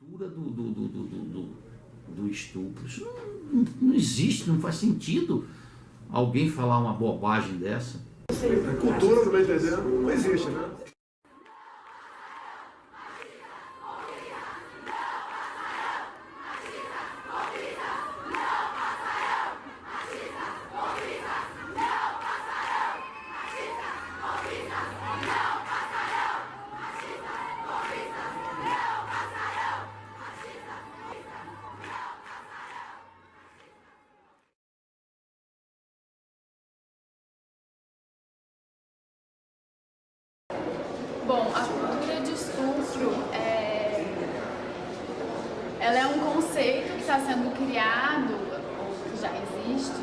Do estupro. Isso não existe, não faz sentido alguém falar uma bobagem dessa. A cultura, não vai entender, não existe, né? Bom, a cultura de estupro ela é um conceito que está sendo criado, ou que já existe,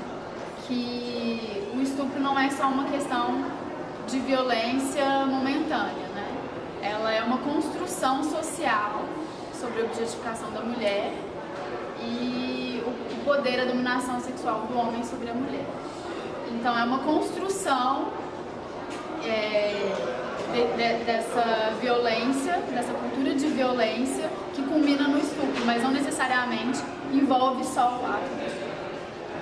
que o estupro não é só uma questão de violência momentânea, né? Ela é uma construção social sobre a objetificação da mulher e o poder, a dominação sexual do homem sobre a mulher. Então é uma construção dessa violência, dessa cultura de violência que culmina no estupro, mas não necessariamente envolve só o ato do estupro.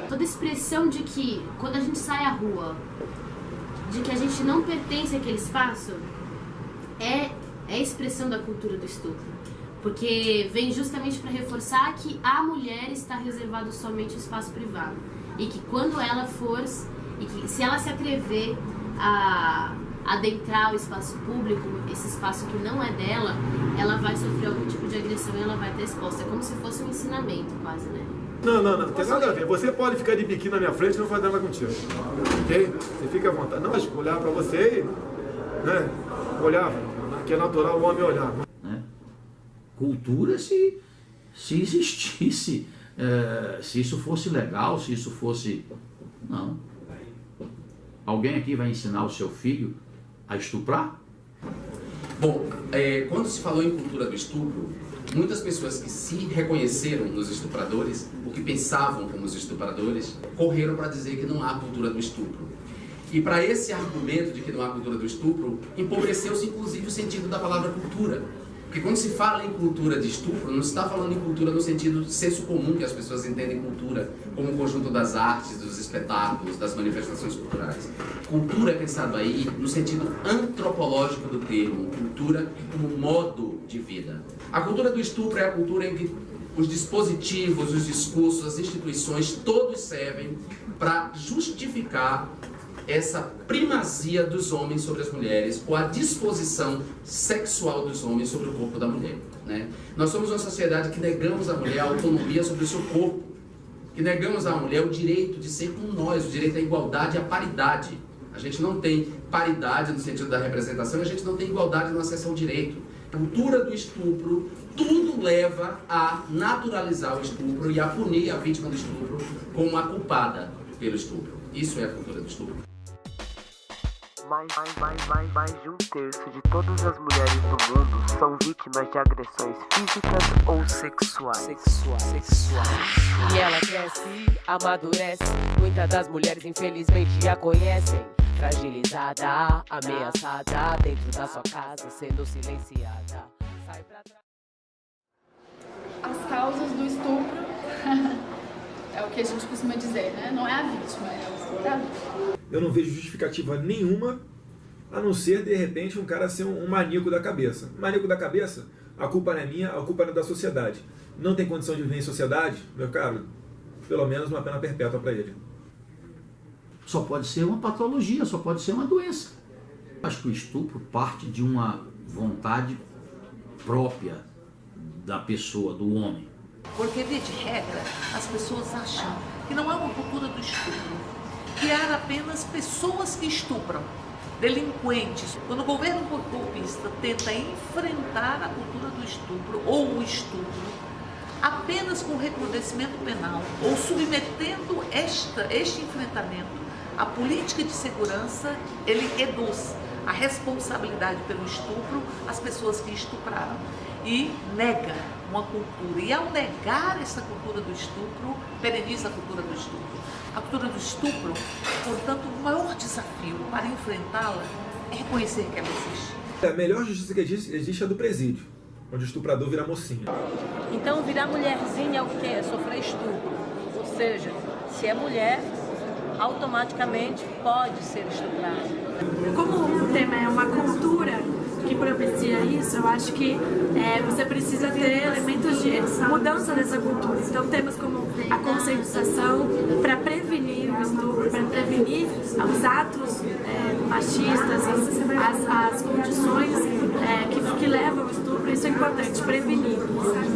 Toda expressão de que, quando a gente sai à rua, de que a gente não pertence àquele espaço, é expressão da cultura do estupro. Porque vem justamente para reforçar que a mulher está reservado somente o espaço privado. E que quando ela for, e que se ela se atrever a adentrar o espaço público, esse espaço que não é dela, ela vai sofrer algum tipo de agressão e ela vai estar exposta. É como se fosse um ensinamento quase, né? Não tem nada a ver. Você pode ficar de biquíni na minha frente e não fazer nada contigo. Ok? Você fica à vontade. Não, mas olhar pra você e, né? Olhar, que é natural o homem olhar. Né? Cultura se existisse, se isso fosse legal, se isso fosse... Não. Alguém aqui vai ensinar o seu filho a estuprar? Bom, quando se falou em cultura do estupro, muitas pessoas que se reconheceram nos estupradores, ou que pensavam como os estupradores, correram para dizer que não há cultura do estupro. E para esse argumento de que não há cultura do estupro, empobreceu-se inclusive o sentido da palavra cultura. Porque quando se fala em cultura de estupro, não se está falando em cultura no sentido de senso comum, que as pessoas entendem cultura como um conjunto das artes, dos espetáculos, das manifestações culturais. Cultura é pensado aí no sentido antropológico do termo, cultura como modo de vida. A cultura do estupro é a cultura em que os dispositivos, os discursos, as instituições, todos servem para justificar essa primazia dos homens sobre as mulheres, ou a disposição sexual dos homens sobre o corpo da mulher, né? Nós somos uma sociedade que negamos à mulher a autonomia sobre o seu corpo, que negamos à mulher o direito de ser como nós, o direito à igualdade e à paridade. A gente não tem paridade no sentido da representação, a gente não tem igualdade no acesso ao direito. A cultura do estupro, tudo leva a naturalizar o estupro e a punir a vítima do estupro como uma culpada pelo estupro. Isso é a cultura do estupro. Mais de um terço de todas as mulheres do mundo são vítimas de agressões físicas ou sexuais. E ela cresce, amadurece. Muitas das mulheres infelizmente já conhecem. Fragilizada, ameaçada, dentro da sua casa, sendo silenciada. Sai pra trás. As causas do estupro é o que a gente costuma dizer, né? Não é a vítima, é o estuprador. Eu não vejo justificativa nenhuma, a não ser, de repente, um cara ser um maníaco da cabeça. Maníaco da cabeça, a culpa não é minha, a culpa não é da sociedade. Não tem condição de viver em sociedade, meu caro, pelo menos uma pena perpétua para ele. Só pode ser uma patologia, só pode ser uma doença. Acho que o estupro parte de uma vontade própria da pessoa, do homem. Porque, via de regra, as pessoas acham que não há uma cultura do estupro, que há apenas pessoas que estupram, delinquentes. Quando o governo golpista tenta enfrentar a cultura do estupro ou o estupro, apenas com recrudescimento penal ou submetendo este enfrentamento à política de segurança, ele reduz a responsabilidade pelo estupro às pessoas que estupraram e nega uma cultura. E ao negar essa cultura do estupro, pereniza a cultura do estupro. A cultura do estupro, portanto, o maior desafio para enfrentá-la é reconhecer que ela existe. A melhor justiça que existe é a do presídio. onde o estuprador vira mocinha. Então, virar mulherzinha é o quê? É sofrer estupro. Ou seja, se é mulher, automaticamente pode ser estuprada. Como o tema é uma cultura que propicia isso, eu acho que você precisa ter elementos de mudança dessa cultura. Então, temas como a conscientização para prevenir o estupro, para prevenir os atos machistas, as condições que levam ao estupro, isso é importante, prevenir.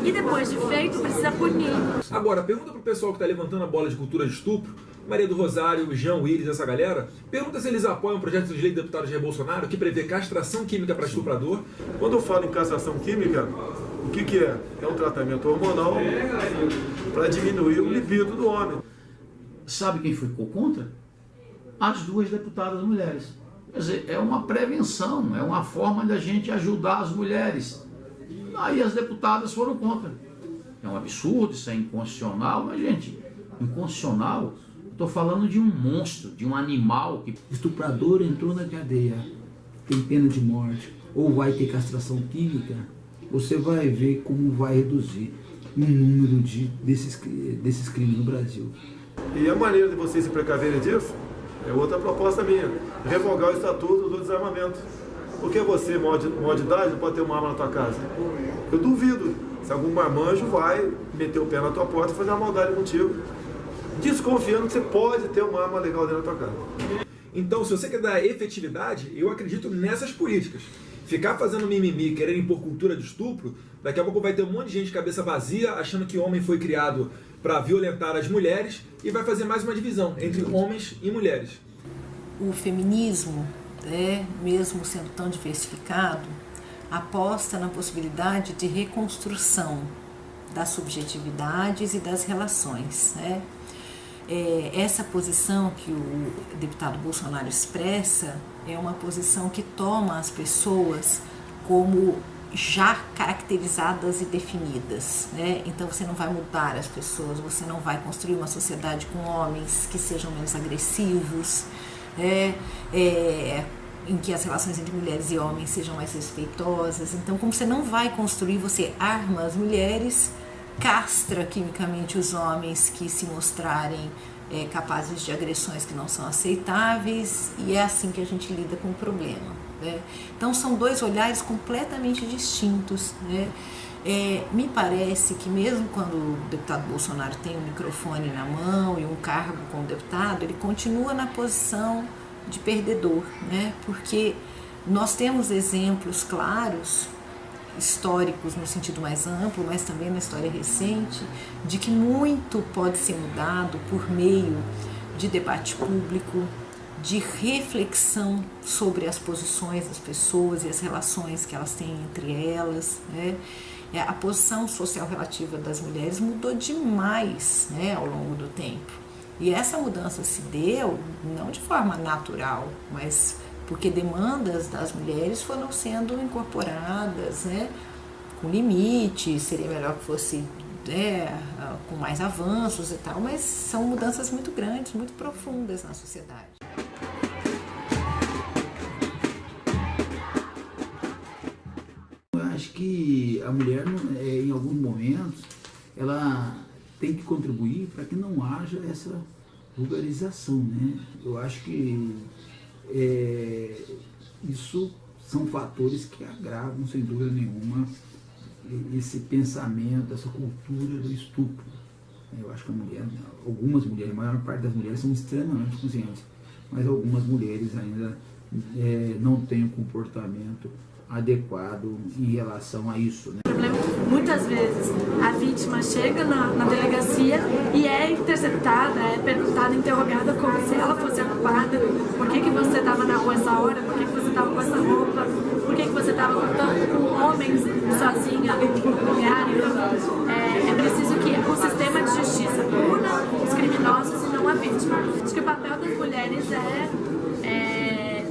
E depois de feito, precisa punir. Agora, pergunta pro pessoal que tá levantando a bola de cultura de estupro, Maria do Rosário, Jean Willis, essa galera, pergunta se eles apoiam o projeto de lei do deputado Jair Bolsonaro que prevê castração química para estuprador. Quando eu falo em castração química, o que é? É um tratamento hormonal para diminuir o libido do homem. Sabe quem ficou contra? As duas deputadas mulheres. Quer dizer, é uma prevenção, é uma forma da gente ajudar as mulheres. Aí as deputadas foram contra. É um absurdo, isso é inconstitucional, mas, gente, inconstitucional, estou falando de um monstro, de um animal que... Estuprador entrou na cadeia, tem pena de morte, ou vai ter castração química, você vai ver como vai reduzir o número desses crimes no Brasil. E a maneira de vocês se precaverem disso é outra proposta minha, revogar o Estatuto do Desarmamento. Porque você, maior de idade, não pode ter uma arma na tua casa. Eu duvido se algum marmanjo vai meter o pé na tua porta e fazer uma maldade contigo, desconfiando que você pode ter uma arma legal dentro da tua casa. Então, se você quer dar efetividade, eu acredito nessas políticas. Ficar fazendo mimimi, querendo impor cultura de estupro, daqui a pouco vai ter um monte de gente cabeça vazia, achando que o homem foi criado para violentar as mulheres e vai fazer mais uma divisão entre homens e mulheres. O feminismo, mesmo sendo tão diversificado, aposta na possibilidade de reconstrução das subjetividades e das relações. Essa posição que o deputado Bolsonaro expressa é uma posição que toma as pessoas como já caracterizadas e definidas. Então você não vai mudar as pessoas, você não vai construir uma sociedade com homens que sejam menos agressivos, em que as relações entre mulheres e homens sejam mais respeitosas. Então, como você não vai construir, você arma as mulheres, castra quimicamente os homens que se mostrarem capazes de agressões que não são aceitáveis, e é assim que a gente lida com o problema. Então, são dois olhares completamente distintos. Me parece que mesmo quando o deputado Bolsonaro tem um microfone na mão e um cargo como deputado, ele continua na posição de perdedor, porque nós temos exemplos claros, históricos no sentido mais amplo, mas também na história recente, de que muito pode ser mudado por meio de debate público, de reflexão sobre as posições das pessoas e as relações que elas têm entre elas. A posição social relativa das mulheres mudou demais ao longo do tempo. E essa mudança se deu não de forma natural, mas porque demandas das mulheres foram sendo incorporadas, com limites, seria melhor que fosse com mais avanços e tal, mas são mudanças muito grandes, muito profundas na sociedade. Eu acho que a mulher, em alguns momentos, ela tem que contribuir para que não haja essa vulgarização, Eu acho que isso são fatores que agravam, sem dúvida nenhuma, esse pensamento, essa cultura do estupro. Eu acho que a mulher, algumas mulheres, a maior parte das mulheres são extremamente conscientes, mas algumas mulheres ainda não têm um comportamento adequado em relação a isso. Muitas vezes a vítima chega na delegacia e é interceptada, é perguntada, interrogada como se ela fosse a culpada. Por que você estava na rua essa hora? Por que você estava com essa roupa? Por que você estava com homens sozinha no lugar? Então, é preciso que o sistema de justiça puna os criminosos e não a vítima. Acho que o papel das mulheres é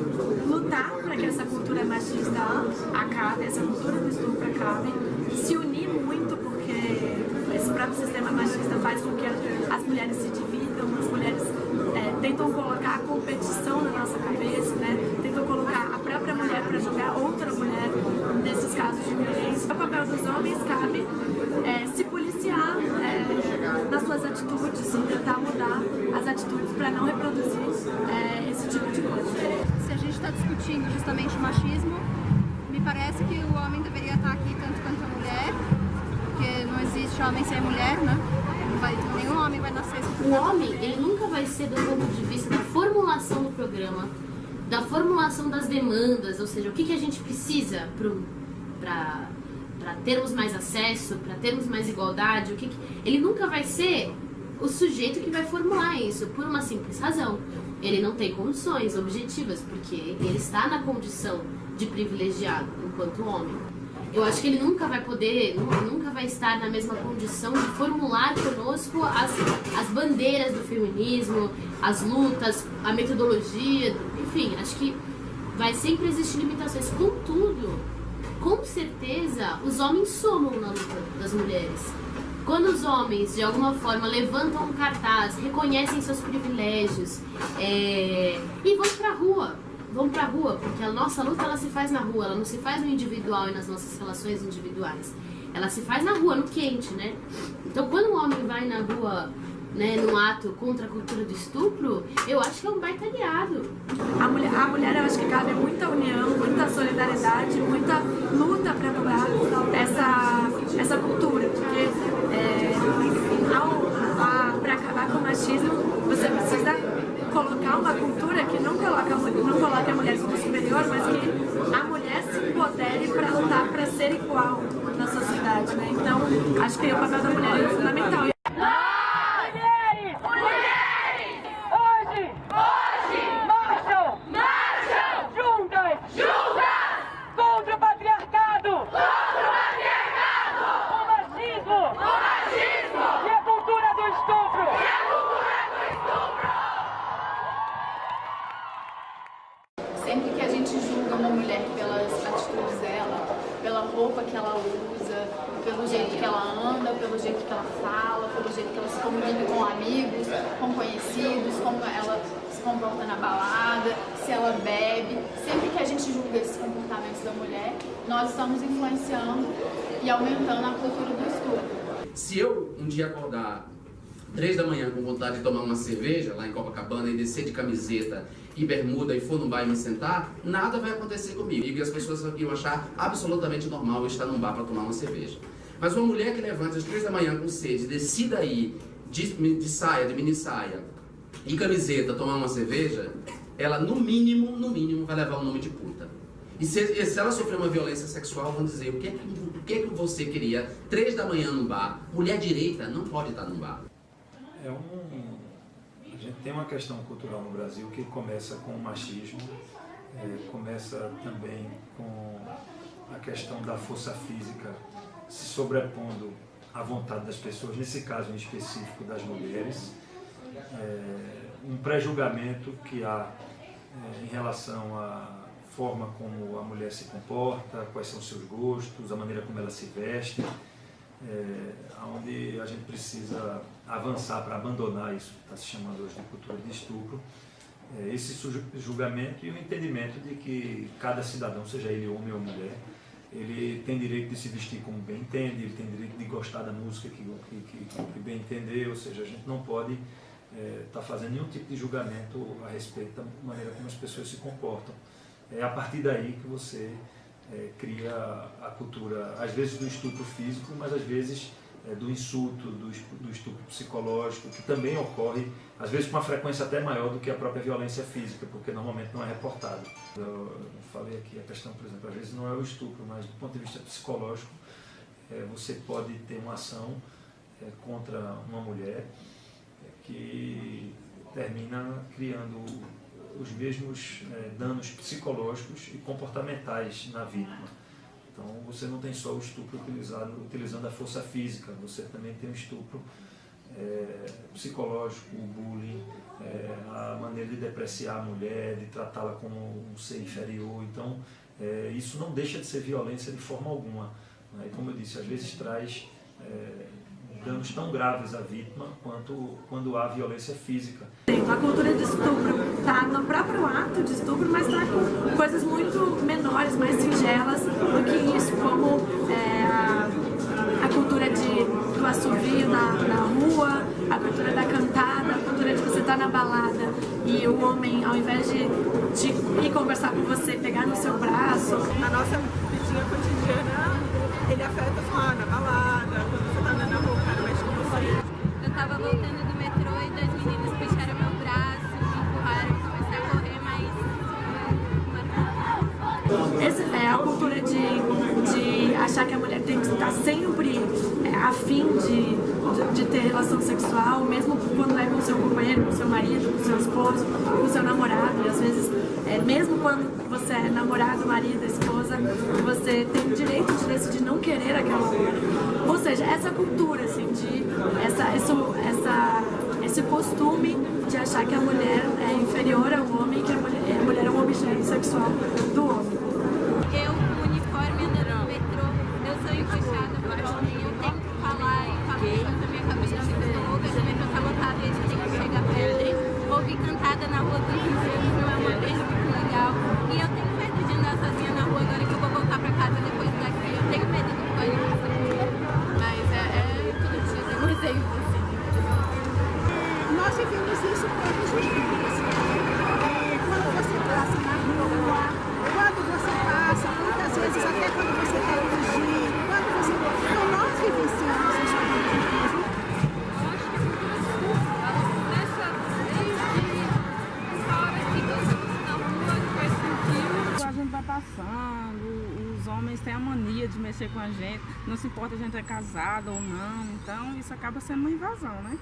lutar para que essa cultura machista acabe, essa cultura do estupro acabe, se unir muito, porque esse próprio sistema machista faz com que as mulheres se dividam, as mulheres tentam colocar a competição na nossa cabeça, tentam colocar a própria mulher para julgar outra mulher nesses casos de violência. O papel dos atitudes e tentar mudar as atitudes para não reproduzir esse tipo de coisa. Se a gente está discutindo justamente o machismo, me parece que o homem deveria estar aqui tanto quanto a mulher, porque não existe homem sem mulher, né? Nenhum homem vai nascer sem. O homem, ele nunca vai ser do ponto de vista da formulação do programa, da formulação das demandas, ou seja, o que a gente precisa para termos mais acesso, para termos mais igualdade, ele nunca vai ser o sujeito que vai formular isso, por uma simples razão. Ele não tem condições objetivas, porque ele está na condição de privilegiado enquanto homem. Eu acho que ele nunca vai poder, nunca vai estar na mesma condição de formular conosco as bandeiras do feminismo, as lutas, a metodologia, enfim, acho que vai sempre existir limitações. Contudo, com certeza, os homens somam na luta das mulheres. Quando os homens, de alguma forma, levantam um cartaz, reconhecem seus privilégios e vão pra rua, porque a nossa luta ela se faz na rua, ela não se faz no individual e nas nossas relações individuais. Ela se faz na rua, no quente, né? Então, quando um homem vai na rua, né, num ato contra a cultura do estupro, eu acho que é um baita aliado. A mulher, eu acho que cabe muita união, muita solidariedade, muita luta para mudar essa cultura, porque para acabar com o machismo, você precisa colocar uma cultura que não coloca a mulher como superior, mas que a mulher se empodere para lutar para ser igual na sociedade, né? Então, acho que o papel da mulher é fundamental. Sempre que a gente julga uma mulher pelas atitudes dela, pela roupa que ela usa, pelo jeito que ela anda, pelo jeito que ela fala, pelo jeito que ela se comunica com amigos, com conhecidos, como ela se comporta na balada, se ela bebe, sempre que a gente julga esses comportamentos da mulher, nós estamos influenciando e aumentando a cultura do estupro. Se eu um dia acordar 3 da manhã com vontade de tomar uma cerveja lá em Copacabana e descer de camiseta e bermuda e for num bar e me sentar, nada vai acontecer comigo. E as pessoas iam achar absolutamente normal eu estar num bar para tomar uma cerveja. Mas uma mulher que levanta às 3 da manhã com sede, decida ir de saia, de mini saia e camiseta tomar uma cerveja, ela no mínimo vai levar o nome de puta. E se ela sofrer uma violência sexual, vão dizer o que você queria 3 da manhã no bar? Mulher direita não pode estar num bar. A gente tem uma questão cultural no Brasil que começa com o machismo, começa também com a questão da força física se sobrepondo à vontade das pessoas, nesse caso em específico das mulheres, um pré-julgamento que há em relação à forma como a mulher se comporta, quais são os seus gostos, a maneira como ela se veste, onde a gente precisa avançar para abandonar isso que está se chamando hoje de cultura de estupro, esse julgamento e o entendimento de que cada cidadão, seja ele homem ou mulher, ele tem direito de se vestir como bem entende, ele tem direito de gostar da música que bem entender, ou seja, a gente não pode estar fazendo nenhum tipo de julgamento a respeito da maneira como as pessoas se comportam. É a partir daí que você cria a cultura, às vezes do estupro físico, mas às vezes do insulto, do estupro psicológico, que também ocorre, às vezes com uma frequência até maior do que a própria violência física, porque normalmente não é reportado. Eu falei aqui a questão, por exemplo, às vezes não é o estupro, mas do ponto de vista psicológico, você pode ter uma ação contra uma mulher que termina criando os mesmos danos psicológicos e comportamentais na vítima. Então, você não tem só o estupro utilizando a força física, você também tem o estupro psicológico, o bullying, a maneira de depreciar a mulher, de tratá-la como um ser inferior. Então, isso não deixa de ser violência de forma alguma. E, como eu disse, às vezes traz danos tão graves à vítima quanto quando há violência física. A cultura de estupro está no próprio ato de estupro, mas está com coisas muito menores, mais singelas do que isso, como a cultura do assovio, assédio na rua, a cultura da cantada, a cultura de você estar na balada e o homem, ao invés de ir conversar com você, pegar no seu braço. A nossa vidinha cotidiana, ele afeta só na balada, quando você tá andando na rua, o cara mexe com você. Eu tava voltando do metrô e 2 meninas puxaram meu braço, me empurraram, eu comecei a correr, mas... Essa é a cultura de achar que a mulher tem que estar sempre a fim de ter relação sexual, mesmo quando é com seu companheiro, com seu marido, com seu esposo, com seu namorado. E às vezes, mesmo quando você é namorado, marido, esposa, você tem o direito de decidir não querer aquela mulher. Ou seja, essa cultura, assim, esse costume de achar que a mulher é inferior ao homem, que a mulher é um objeto sexual do homem. Eu, com uniforme, andando no metrô, eu sou encaixada por homem, eu tenho que falar e falar coisas na minha cabeça, eu fico louca, o metrô tá lotado e a gente tem que chegar perto. Ouvir cantada na rua com 15 anos não é uma coisa muito legal. E eu tenho medo de andar sozinha na rua agora que eu vou voltar pra casa depois daqui. Eu tenho medo do pânico. Mas todo dia tem um exemplo, assim. Nós vivemos isso todos os dias. Quando você passa na rua, quando você passa, muitas vezes até quando você está dirigindo, então nós vivenciamos isso todos os dias. A gente vai passando, os homens têm a mania de mexer com a gente, não se importa a gente é casado ou não, então isso acaba sendo uma invasão, né?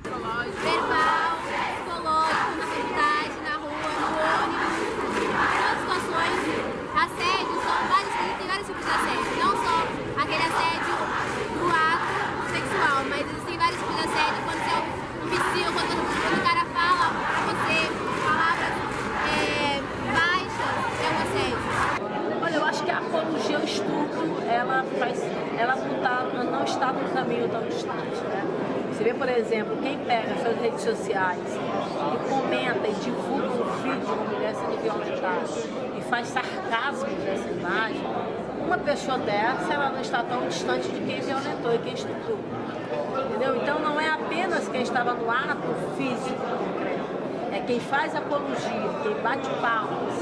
Verbal, psicológico, na faculdade, na rua, no ônibus, todas as situações. Assédio, tem vários tipos de assédio, não só aquele assédio do ato sexual, mas existem vários tipos de assédio, quando você é um psico, quando o cara fala pra você palavras baixas, é um assédio. Olha, eu acho que a apologia ao estupro, ela não está no caminho tão distante, né? Você vê, por exemplo, quem pega suas redes sociais e comenta e divulga um vídeo de uma mulher sendo violentada e faz sarcasmo dessa imagem, uma pessoa dessa, ela não está tão distante de quem violentou e quem estuprou. Entendeu? Então não é apenas quem estava no ato físico concreto, é quem faz apologia, quem bate palmas,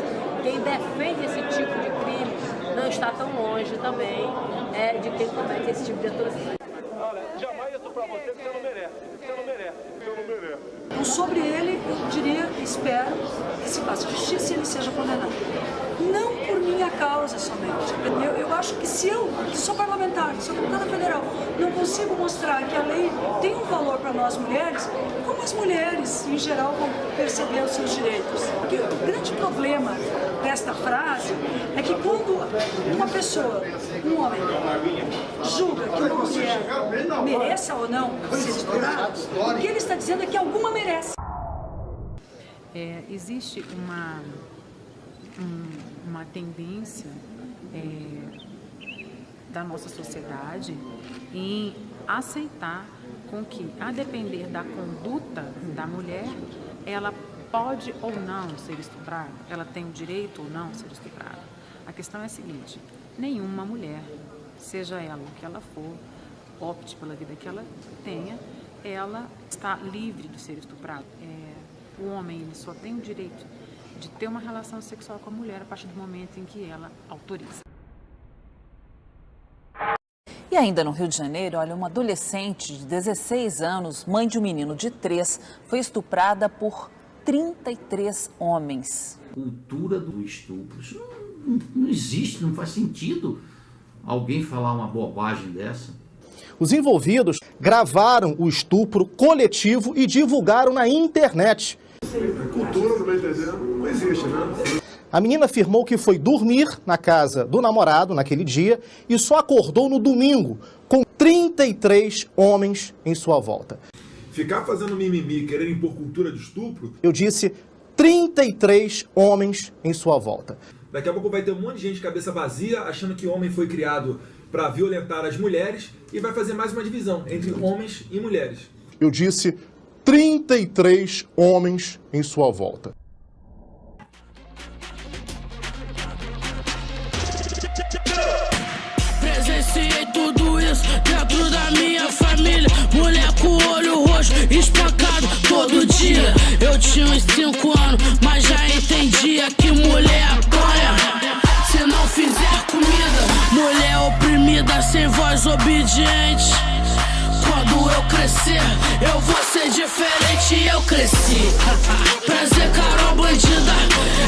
quem defende esse tipo de crime, não está tão longe também de quem comete esse tipo de atrocidade. Olha, jamais isso pra você que você não merece. Você não merece. Você não merece. Então, sobre ele, eu diria, espero que se faça justiça e ele seja condenado. Não por minha causa somente. Eu acho que se eu, que sou parlamentar, que sou deputada federal, não consigo mostrar que a lei tem um valor para nós mulheres, como as mulheres, em geral, vão perceber os seus direitos. Porque o grande problema desta frase é que quando uma pessoa, um homem, julga que uma mulher mereça ou não ser estuprada, o que ele está dizendo é que alguma merece. Existe uma tendência da nossa sociedade em aceitar com que, a depender da conduta da mulher, ela pode ou não ser estuprada, ela tem o direito ou não ser estuprada. A questão é a seguinte: nenhuma mulher, seja ela o que ela for, opte pela vida que ela tenha, ela está livre de ser estuprada. O homem ele só tem o direito de ter uma relação sexual com a mulher a partir do momento em que ela autoriza. E ainda no Rio de Janeiro, olha, uma adolescente de 16 anos, mãe de um menino de 3, foi estuprada por 33 homens. Cultura do estupro, isso não existe, não faz sentido alguém falar uma bobagem dessa. Os envolvidos gravaram o estupro coletivo e divulgaram na internet. Cultura, não vai entender, não existe, né? A menina afirmou que foi dormir na casa do namorado naquele dia e só acordou no domingo, com 33 homens em sua volta. Ficar fazendo mimimi, querendo impor cultura de estupro... Eu disse 33 homens em sua volta. Daqui a pouco vai ter um monte de gente de cabeça vazia, achando que o homem foi criado para violentar as mulheres e vai fazer mais uma divisão entre homens e mulheres. Eu disse 33 homens em sua volta. Presenciei tudo isso dentro da minha família. tinha uns 5 anos, mas já entendia que mulher apanha se não fizer comida. Mulher oprimida, sem voz obediente. Quando eu crescer, eu vou ser diferente. Eu cresci. Prazer, Carol bandida,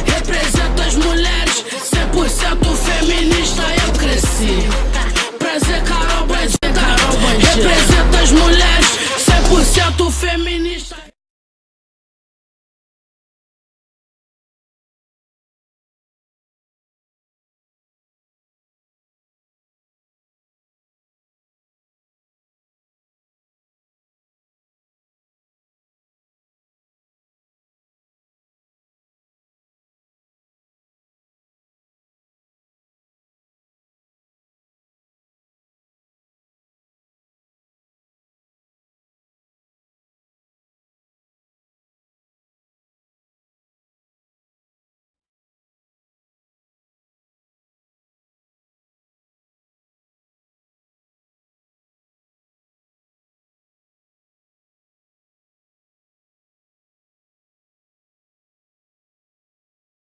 representa as mulheres, 100% feminista. Eu cresci. Prazer, Carol bandida, representa as mulheres, 100% feminista.